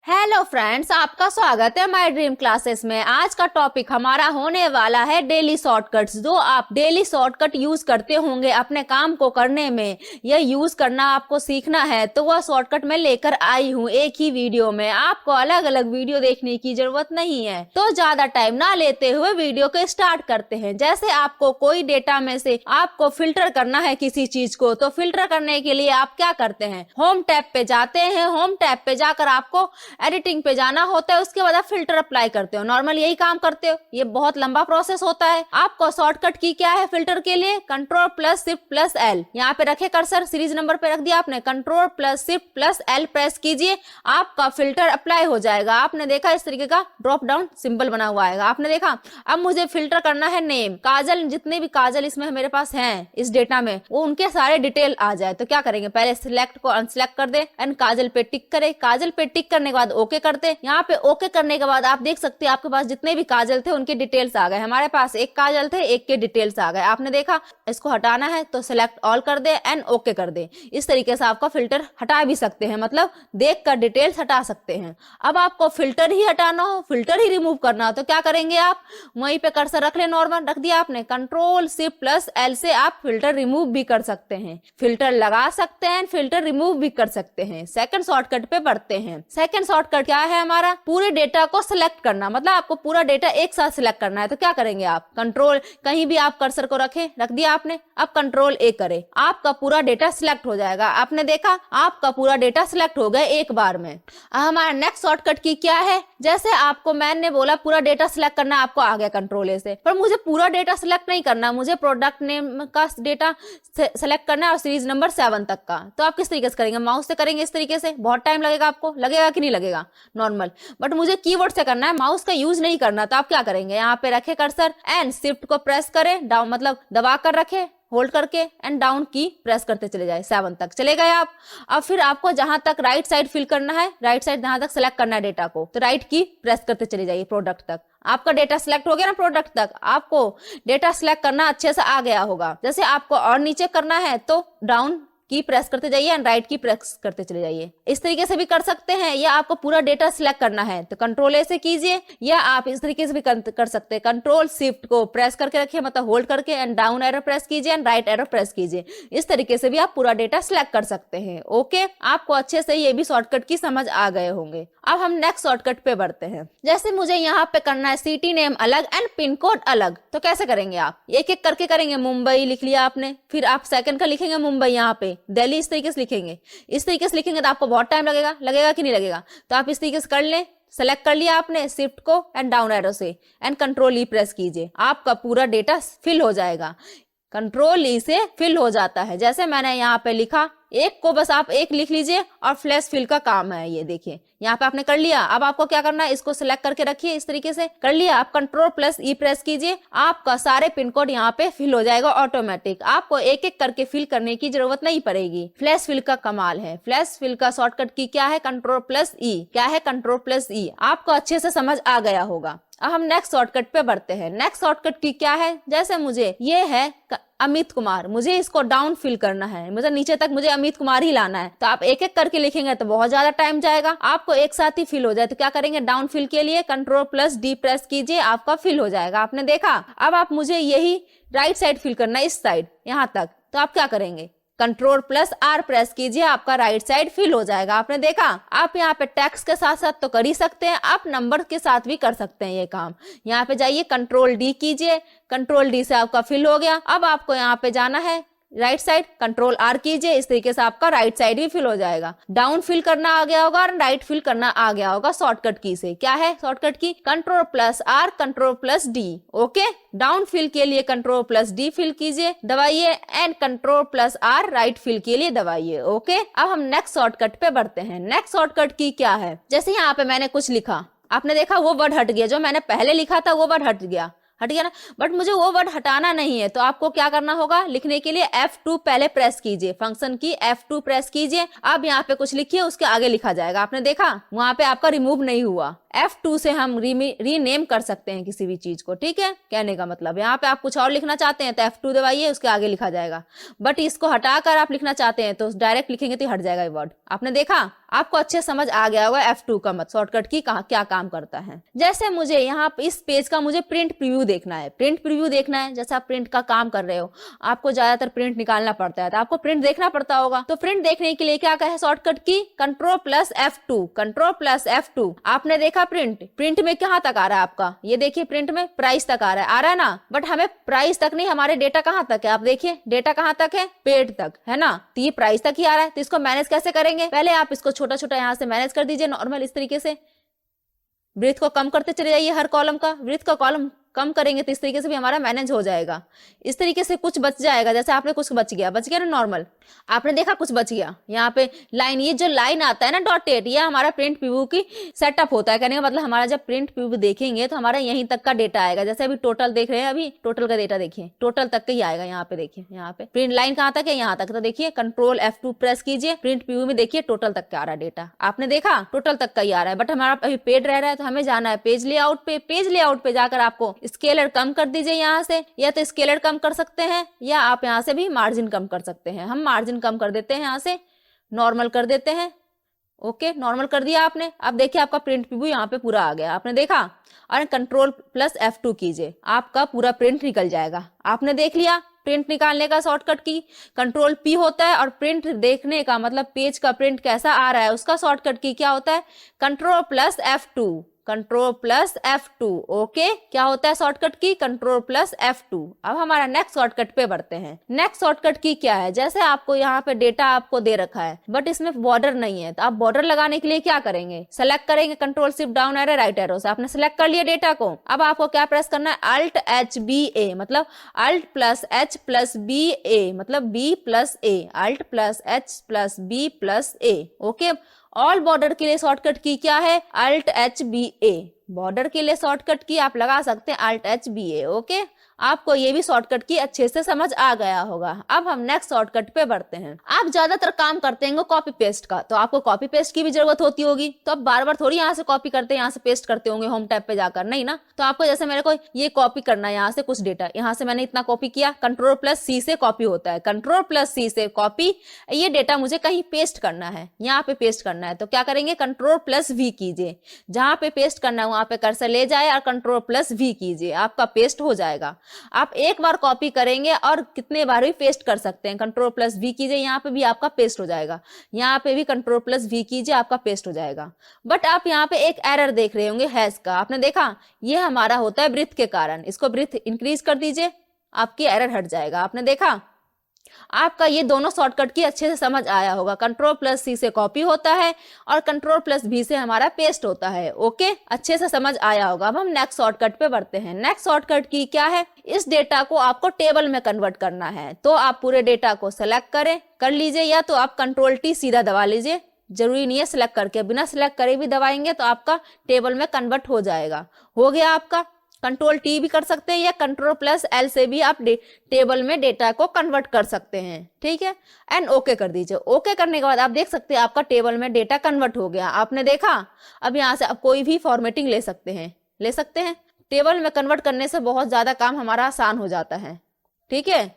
Hello friends, आपका स्वागत है माय ड्रीम क्लासेस में। आज का टॉपिक हमारा होने वाला है डेली शॉर्टकट्स। जो आप डेली शॉर्टकट यूज करते होंगे अपने काम को करने में, यह यूज करना आपको सीखना है तो वह शॉर्टकट मैं लेकर आई हूँ एक ही वीडियो में। आपको अलग अलग वीडियो देखने की जरूरत नहीं है। तो ज्यादा टाइम ना लेते हुए वीडियो को स्टार्ट करते हैं। जैसे आपको कोई डेटा में से आपको फिल्टर करना है किसी चीज को, तो फिल्टर करने के लिए आप क्या करते हैं, होम टैब पे जाते हैं। होम टैब पे जाकर आपको एडिटिंग पे जाना होता है, उसके बाद आप फिल्टर अप्लाई करते हो। नॉर्मल यही काम करते हो, ये बहुत लंबा प्रोसेस होता है। आपको शॉर्टकट की क्या है फिल्टर के लिए, control plus shift plus L. यहाँ पे रखे कर्सर, सीरीज नंबर पे रख दिया आपने, control plus shift plus L press कीजिए, आपका फिल्टर अप्लाई हो जाएगा। आपने देखा इस तरीके का ड्रॉप डाउन सिंबल बना हुआ आएगा, आपने देखा। अब मुझे फिल्टर करना है नेम, काजल, जितने भी काजल इसमें मेरे पास हैं इस डेटा में, वो उनके सारे डिटेल आ जाए। तो क्या करेंगे, पहले सिलेक्ट को अनसिलेक्ट कर दे एंड काजल पे टिक करे। काजल पे टिक करने के बाद ओके करते। यहाँ पे ओके करने के बाद आप देख सकते हैं आपके पास जितने भी काजल थे उनके डिटेल्स आ गए। हमारे पास एक काजल थे, एक के डिटेल्स आ गए, आपने देखा। इसको हटाना है तो सिलेक्ट ऑल कर दे एंड ओके कर दे। इस तरीके से आपका फिल्टर हटा भी सकते हैं, मतलब देख कर डिटेल्स हटा सकते हैं। अब आपको फिल्टर ही हटाना हो, फिल्टर ही रिमूव करना हो, तो क्या करेंगे आप, वहीं पे कर्सर रख ले, नॉर्मल रख दिया आपने, कंट्रोल शिफ्ट प्लस एल से आप फिल्टर रिमूव भी कर सकते हैं, फिल्टर लगा सकते हैं, फिल्टर रिमूव भी कर सकते हैं। सेकंड शॉर्टकट पे बढ़ते हैं। सेकंड शॉर्टकट क्या है हमारा, पूरे डेटा को सिलेक्ट करना, मतलब आपको पूरा डेटा एक साथ सिलेक्ट करना है। तो क्या करेंगे आप, कंट्रोल, कहीं भी आप कर्सर को रखें, रख दिया आपने, अब कंट्रोल ए करें, आपका पूरा डेटा सिलेक्ट हो जाएगा। आपने देखा आपका पूरा डेटा सिलेक्ट हो गया एक बार में। हमारा नेक्स्ट शॉर्टकट की क्या है, जैसे आपको मैंने बोला पूरा डेटा सिलेक्ट करना, आपको आ गया कंट्रोल ए से, पर मुझे पूरा डेटा सिलेक्ट नहीं करना, मुझे प्रोडक्ट नेम का डेटा सिलेक्ट करना है और सीरीज नंबर 7 तक का। तो आप किस तरीके से करेंगे, माउस से करेंगे इस तरीके से, बहुत टाइम लगेगा, आपको लगेगा कि नहीं लगेगा नॉर्मल, बट मुझे कीबोर्ड से करना है, माउस का यूज नहीं करना। तो आप क्या करेंगे, यहाँ पे रखे कर्सर एंड शिफ्ट को प्रेस करें, डाउन मतलब दबा कर रखे, होल्ड करके एंड डाउन की प्रेस करते चले जाए, 7 तक चले गए आप। अब फिर आपको जहां तक राइट साइड फिल करना है, राइट साइड जहां तक सिलेक्ट करना है डेटा को, तो राइट की प्रेस करते चले जाइए प्रोडक्ट तक। आपका डेटा सिलेक्ट हो गया ना प्रोडक्ट तक, आपको डेटा सिलेक्ट करना अच्छे से आ गया होगा। जैसे आपको और नीचे करना है तो डाउन की प्रेस करते जाइए एंड राइट की प्रेस करते चले जाइए। इस तरीके से भी कर सकते हैं, या आपको पूरा डेटा सिलेक्ट करना है तो कंट्रोल ए से कीजिए, या आप इस तरीके से भी कर सकते हैं, कंट्रोल शिफ्ट को प्रेस करके रखिए, मतलब होल्ड करके एंड डाउन एरो प्रेस कीजिए एंड राइट एरो प्रेस कीजिए। इस तरीके से भी आप पूरा डेटा सिलेक्ट कर सकते हैं। ओके, आपको अच्छे से ये भी शॉर्टकट की समझ आ गए होंगे। अब हम नेक्स्ट शॉर्टकट पे बढ़ते हैं। जैसे मुझे यहाँ पे करना है सिटी नेम अलग एंड पिन कोड अलग, तो कैसे करेंगे आप, एक एक करके करेंगे। मुंबई लिख लिया आपने, फिर आप सेकंड का लिखेंगे मुंबई, यहाँ पे दिल्ली इस तरीके से लिखेंगे। इस तरीके से लिखेंगे तो आपको बहुत टाइम लगेगा कि नहीं लगेगा। तो आप इस तरीके से कर लें, सेलेक्ट कर लिया आपने शिफ्ट को एंड डाउन एरो से एंड कंट्रोल ई प्रेस कीजिए, आपका पूरा डेटा फिल हो जाएगा। कंट्रोल ई से फिल हो जाता है, जैसे मैंने यहाँ पे लिखा, एक को बस आप एक लिख लीजिए और फ्लैश फिल का काम है ये। देखिए यहाँ पे आपने कर लिया। अब आपको क्या करना है, इसको सिलेक्ट करके रखिए, इस तरीके से कर लिया, आप कंट्रोल प्लस ई प्रेस कीजिए, आपका सारे पिन कोड यहाँ पे फिल हो जाएगा ऑटोमेटिक। आपको एक एक करके फिल करने की जरूरत नहीं पड़ेगी। फ्लैश फिल का कमाल है। फ्लैश फिल का शॉर्टकट की क्या है, कंट्रोल प्लस ई। क्या है, कंट्रोल प्लस ई। आपको अच्छे से समझ आ गया होगा। अब हम नेक्स्ट शॉर्टकट पे बढ़ते हैं। नेक्स्ट शॉर्टकट की क्या है, जैसे मुझे ये है अमित कुमार, मुझे इसको डाउन फिल करना है, मुझे नीचे तक मुझे अमित कुमार ही लाना है। तो आप एक एक करके लिखेंगे तो बहुत ज्यादा टाइम जाएगा, आपको एक साथ ही फिल हो जाए। तो क्या करेंगे, डाउन फिल के लिए कंट्रोल प्लस डी प्रेस कीजिए, आपका फिल हो जाएगा। आपने देखा। अब आप मुझे यही राइट साइड फिल करना है, इस साइड यहाँ तक, तो आप क्या करेंगे, कंट्रोल प्लस आर प्रेस कीजिए, आपका राइट साइड फिल हो जाएगा। आपने देखा। आप यहाँ पे टेक्स्ट के साथ साथ तो कर ही सकते हैं, आप नंबर के साथ भी कर सकते हैं ये काम। यहाँ पे जाइए, कंट्रोल डी कीजिए, कंट्रोल डी से आपका फिल हो गया। अब आपको यहाँ पे जाना है राइट साइड, कंट्रोल आर कीजिए, इस तरीके से आपका राइट साइड भी फिल हो जाएगा। डाउन फिल करना आ गया होगा और राइट फिल करना आ गया होगा शॉर्टकट की से। क्या है शॉर्टकट की, control plus R, control plus D. Okay, down fill के लिए कंट्रोल प्लस डी फिल कीजिए, दबाइए and control plus R right fill के लिए दबाइए। ओके, अब हम नेक्स्ट शॉर्टकट पे बढ़ते हैं। नेक्स्ट शॉर्टकट की क्या है, जैसे यहाँ पे मैंने कुछ लिखा, आपने देखा वो वर्ड हट गया, जो मैंने पहले लिखा था वो वर्ड हट गया ना, बट मुझे वो वर्ड हटाना नहीं है। तो आपको क्या करना होगा, लिखने के लिए F2 पहले प्रेस कीजिए, फंक्शन की F2 प्रेस कीजिए। अब यहाँ पे कुछ लिखिए, उसके आगे लिखा जाएगा। आपने देखा वहां पे आपका रिमूव नहीं हुआ, F2 से हम रीनेम कर सकते हैं किसी भी चीज को, ठीक है। कहने का मतलब यहाँ पे आप कुछ और लिखना चाहते हैं तो F2 दबाइए, उसके आगे लिखा जाएगा। बट इसको हटाकर आप लिखना चाहते हैं तो डायरेक्ट लिखेंगे तो हट जाएगा ये वर्ड। आपने देखा, आपको अच्छे समझ आ गया होगा F2 का मत शॉर्टकट की क्या काम करता है। जैसे मुझे यहाँ इस पेज का मुझे प्रिंट प्रीव्यू देखना है, प्रिंट प्रीव्यू देखना है। जैसे आप प्रिंट का काम कर रहे हो, आपको ज्यादातर प्रिंट निकालना पड़ता है तो आपको प्रिंट देखना पड़ता होगा। तो प्रिंट देखने के लिए क्या कहे शॉर्टकट की, Ctrl+F2, Ctrl+F2। आपने देखा प्रिंट में कहाँ तक आ रहा है आपका, ये देखिए प्रिंट में प्राइस तक आ रहा है ना। बट हमें प्राइस तक नहीं, हमारे डेटा कहाँ तक है, आप देखिए डेटा कहाँ तक है, पेड तक है ना। तो ये प्राइस तक ही आ रहा है, तो इसको मैनेज कैसे करेंगे, पहले आप इसको छोटा छोटा यहाँ से मैनेज कर दीजिए नॉर्मल इस तरीके से। ब्रीथ को कम करते चले जाइए हर कॉलम का, ब्रीथ का कॉलम कम करेंगे तो इस तरीके से भी हमारा मैनेज हो जाएगा। इस तरीके से कुछ बच जाएगा, जैसे आपने कुछ बच गया ना नॉर्मल, आपने देखा कुछ बच गया। यहाँ पे लाइन, ये जो लाइन आता है ना डॉटेड, ये हमारा प्रिंट प्रीव्यू की सेटअप होता है। कहने का मतलब हमारा जब प्रिंट प्रीव्यू देखेंगे तो हमारा यहीं तक का डेटा आएगा। जैसे अभी टोटल देख रहे हैं, अभी टोटल का डेटा देखिए, टोटल तक का ही आएगा। यहाँ पे देखिए, यहाँ पे प्रिंट लाइन कहाँ तक है, यहाँ तक। तो देखिए Ctrl+F2 प्रेस कीजिए, प्रिंट प्रीव्यू में देखिए टोटल तक का आ रहा है डेटा। आपने देखा टोटल तक का ही आ रहा है। बट हमारा अभी पेड रह रहा है तो हमें जाना है पेज लेआउट पे। पेज लेआउट पे जाकर आपको स्केलर कम कर दीजिए यहाँ से, या तो स्केलर कम कर सकते हैं या आप यहाँ से भी मार्जिन कम कर सकते हैं। हम मार्जिन कम कर देते हैं, यहाँ से नॉर्मल कर देते हैं। ओके, नॉर्मल कर दिया आपने। अब देखिए आपका प्रिंट प्रीव्यू यहाँ पे पूरा आ गया, आपने देखा। और Ctrl+F2 कीजिए, आपका पूरा प्रिंट निकल जाएगा। आपने देख लिया प्रिंट निकालने का शॉर्टकट की Ctrl+P होता है, और प्रिंट देखने का मतलब पेज का प्रिंट कैसा आ रहा है उसका शॉर्टकट की क्या होता है, Ctrl+F2, Ctrl+F2। ओके, क्या होता है शॉर्टकट की, Ctrl+F2। अब हमारा नेक्स्ट शॉर्टकट पे बढ़ते हैं। नेक्स्ट शॉर्टकट की क्या है, जैसे आपको यहाँ पे डेटा आपको दे रखा है बट इसमें बॉर्डर नहीं है, तो आप बॉर्डर लगाने के लिए क्या करेंगे, सेलेक्ट करेंगे Ctrl+Shift+डाउन एरो राइट एरो से। आपने सेलेक्ट कर लिया डेटा को। अब आपको क्या प्रेस करना है, Alt+H+BA, मतलब Alt+H+BA मतलब B+A, Alt+H+B+A। Okay, all border के लिए शॉर्टकट की क्या है, Alt+HBA। बॉर्डर के लिए शॉर्टकट की आप लगा सकते हैं Alt+HBA। ओके, आपको ये भी शॉर्टकट की अच्छे से समझ आ गया होगा। अब हम नेक्स्ट शॉर्टकट पे बढ़ते हैं। आप ज्यादातर काम करते हैं कॉपी पेस्ट का, तो आपको कॉपी पेस्ट की भी जरूरत होती होगी। तो आप बार बार थोड़ी यहाँ से कॉपी करते हैं यहाँ से पेस्ट करते होंगे होम टैब पे जाकर, नहीं ना। तो आपको जैसे मेरे को ये कॉपी करना है, यहाँ से कुछ डेटा, यहाँ से मैंने इतना कॉपी किया, Ctrl+C से कॉपी होता है, Ctrl+C से कॉपी। ये डेटा मुझे कहीं पेस्ट करना है, यहाँ पे पेस्ट करना है, तो क्या करेंगे, Ctrl+V कीजिए। जहां पे पेस्ट करना है वहां पे कर्सर ले जाए और Ctrl+V कीजिए, आपका पेस्ट हो जाएगा। आप एक बार कॉपी करेंगे और कितने बार भी पेस्ट कर सकते हैं। Ctrl+V कीजिए, यहाँ पे भी आपका पेस्ट हो जाएगा। यहाँ पे भी Ctrl+V कीजिए, आपका पेस्ट हो जाएगा। बट आप यहाँ पे एक एरर देख रहे होंगे हैश का, आपने देखा, ये हमारा होता है ब्रीथ के कारण। इसको ब्रीथ इंक्रीज कर दीजिए, आपकी एरर हट जाएगा। आपने देखा, आपका ये दोनों शॉर्टकट की अच्छे से समझ आया होगा। Ctrl+C से कॉपी होता है और Ctrl+V से हमारा पेस्ट होता है। ओके, अच्छे से समझ आया होगा। अब हम नेक्स्ट शॉर्टकट पे बढ़ते हैं। नेक्स्ट शॉर्टकट की क्या है, इस डेटा को आपको टेबल में कन्वर्ट करना है। तो आप पूरे डेटा को सेलेक्ट कर लीजिए, या तो आप Ctrl+T सीधा दबा लीजिए, जरूरी नहीं है सेलेक्ट करके, बिना सेलेक्ट करे भी दबाएंगे तो आपका टेबल में कन्वर्ट हो जाएगा। हो गया आपका। Ctrl+T भी कर सकते हैं या Ctrl+L से भी आप टेबल में डेटा को कन्वर्ट कर सकते हैं, ठीक है। एंड ओके कर दीजिए। ओके करने के बाद आप देख सकते हैं आपका टेबल में डेटा कन्वर्ट हो गया। आपने देखा, अब यहाँ से आप कोई भी फॉर्मेटिंग ले सकते हैं। टेबल में कन्वर्ट करने से बहुत ज्यादा काम हमारा आसान हो जाता है, ठीक है।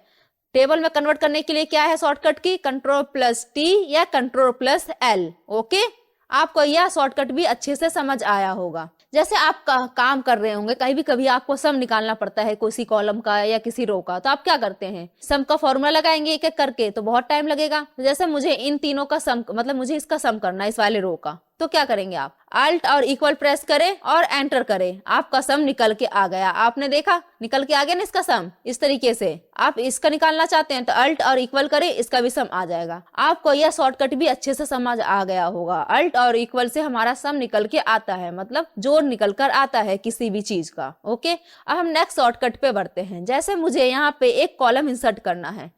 टेबल में कन्वर्ट करने के लिए क्या है शॉर्टकट की, Ctrl+T या Ctrl+L। ओके, आपको यह शॉर्टकट भी अच्छे से समझ आया होगा। जैसे आप काम कर रहे होंगे, कहीं भी कभी आपको सम निकालना पड़ता है किसी कॉलम का या किसी रो का, तो आप क्या करते हैं, सम का फॉर्मूला लगाएंगे एक एक करके, तो बहुत टाइम लगेगा। जैसे मुझे इन तीनों का सम, मतलब मुझे इसका सम करना है इस वाले रो का, तो क्या करेंगे आप, Alt और इक्वल प्रेस करें और एंटर करें, आपका सम निकल के आ गया। आपने देखा, निकल के आ गया ना इसका सम। इस तरीके से आप इसका निकालना चाहते हैं तो Alt और इक्वल करें, इसका भी सम आ जाएगा। आपको यह शॉर्टकट भी अच्छे से समझ आ गया होगा। Alt और इक्वल से हमारा सम निकल के आता है, मतलब जोड़ निकल कर आता है किसी भी चीज का। ओके, अब हम नेक्स्ट शॉर्टकट पे बढ़ते हैं। जैसे मुझे यहाँ पे एक कॉलम इंसर्ट करना है,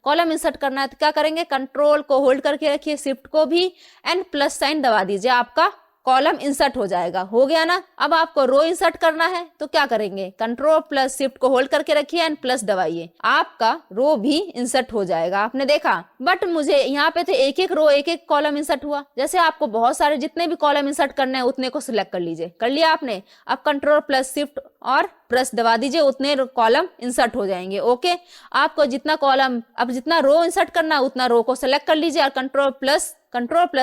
तो क्या करेंगे, कंट्रोल को होल्ड करके रखिए, शिफ्ट को भी, एंड प्लस साइन दबा दीजिए, आपका कॉलम इंसर्ट हो जाएगा। हो गया ना। अब आपको रो इंसर्ट करना है तो क्या करेंगे, कंट्रोल प्लस शिफ्ट को होल्ड करके रखिए एंड प्लस दबाइए, आपका रो भी इंसर्ट हो जाएगा। आपने देखा, बट मुझे यहाँ पे तो एक एक रो एक एक कॉलम इंसर्ट हुआ। जैसे आपको बहुत सारे जितने भी कॉलम इंसर्ट करने हैं उतने को सिलेक्ट कर लीजिए। कर लिया आपने। अब कंट्रोल प्लस शिफ्ट और प्लस दबा दीजिए, उतने कॉलम इंसर्ट हो जाएंगे। ओके, आपको जितना कॉलम, अब जितना रो इंसर्ट करना है उतना रो को सिलेक्ट कर लीजिए और control plus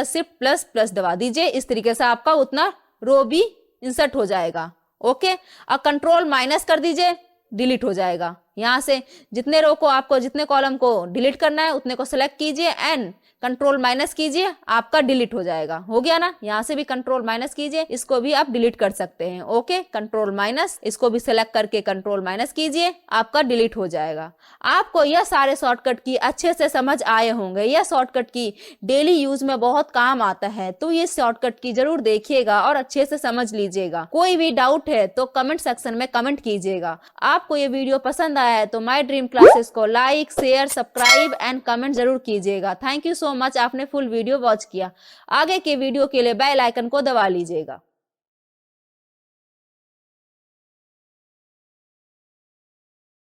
shift plus plus दबा दीजिए। इस तरीके से आपका उतना रो भी इंसर्ट हो जाएगा। ओके, अब कंट्रोल माइनस कर दीजिए, डिलीट हो जाएगा। यहां से जितने रो को आपको, जितने कॉलम को डिलीट करना है उतने को सिलेक्ट कीजिए एंड कंट्रोल माइनस कीजिए, आपका डिलीट हो जाएगा। हो गया ना। यहां से भी कंट्रोल माइनस कीजिए, इसको भी आप डिलीट कर सकते हैं। ओके, कंट्रोल माइनस, इसको भी सिलेक्ट करके कंट्रोल माइनस कीजिए, आपका डिलीट हो जाएगा। आपको यह सारे शॉर्टकट की अच्छे से समझ आए होंगे। यह शॉर्टकट की डेली यूज में बहुत काम आता है, तो ये शॉर्टकट की जरूर देखिएगा और अच्छे से समझ लीजिएगा। कोई भी डाउट है तो कमेंट सेक्शन में कमेंट कीजिएगा। आपको ये वीडियो पसंद आया है तो माय ड्रीम क्लासेस को like, share, subscribe and comment जरूर कीजिएगा। थैंक यू सो मच, आपने फुल वीडियो वॉच किया। आगे के वीडियो के लिए बेल आइकन को दबा लीजिएगा।